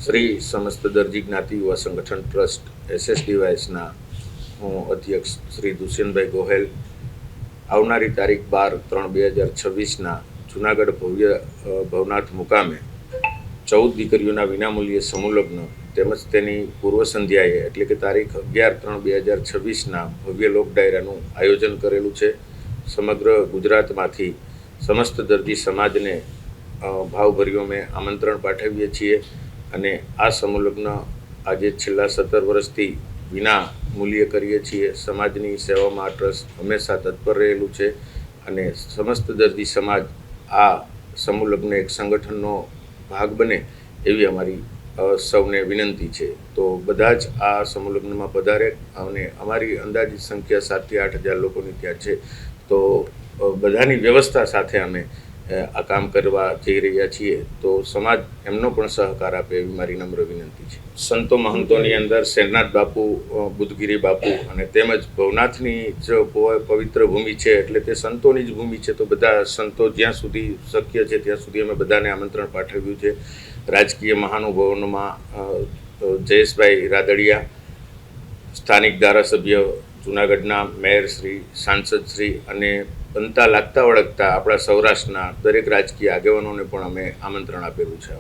શ્રી સમસ્ત દરજી જ્ઞાતિ યુવા સંગઠન ટ્રસ્ટ SSDYSના હું અધ્યક્ષ શ્રી દુષ્યંતભાઈ ગોહેલ આવનારી તારીખ 12/3/2026ના જૂનાગઢ ભવ્ય ભવનાથ મુકામે 14 દીકરીઓના વિનામૂલ્યે સમૂહ લગ્ન તેમજ તેની પૂર્વ સંધ્યાએ એટલે કે તારીખ 11/3/2026ના ભવ્ય લોક ડાયરાનું આયોજન કરેલું છે। સમગ્ર ગુજરાતમાંથી સમસ્ત દરજી સમાજને ભાવભર્યું અમે આમંત્રણ પાઠવીએ છીએ અને આ સમૂહ લગ્ન આજે છેલ્લા 17 વર્ષથી વિના મૂલ્યે કરીએ છીએ। સમાજની સેવામાં આ ટ્રસ્ટ હંમેશા તત્પર રહેલું છે અને સમસ્ત દરજી સમાજ આ સમૂહ લગ્ન એક સંગઠનનો ભાગ બને એવી અમારી સૌને વિનંતી છે। તો બધા જ આ સમૂહ લગ્નમાં પધારે અને અમારી અંદાજિત સંખ્યા 7 થી 8 હજાર લોકોની ત્યાં છે। તો બધાની વ્યવસ્થા સાથે અમે આ કામ કરવા જઈ રહ્યા છીએ, તો સમાજ એમનો પણ સહકાર આપે એવી મારી નમ્ર વિનંતી છે। સંતો મહંતોની અંદર શેરનાથ બાપુ, બુદ્ધગીરી બાપુ અને તેમજ ભવનાથની જ પવિત્ર ભૂમિ છે એટલે તે સંતોની જ ભૂમિ છે। તો બધા સંતો જ્યાં સુધી શક્ય છે ત્યાં સુધી અમે બધાને આમંત્રણ પાઠવ્યું છે। રાજકીય મહાનુભાવોમાં જયેશભાઈ રાદડિયા, સ્થાનિક ધારાસભ્ય, જૂનાગઢના મેયર શ્રી, સાંસદ શ્રી અને બનતા લાગતા વળગતા આપણા સૌરાષ્ટ્રના દરેક રાજકીય આગેવાનોને પણ અમે આમંત્રણ આપેલું છે।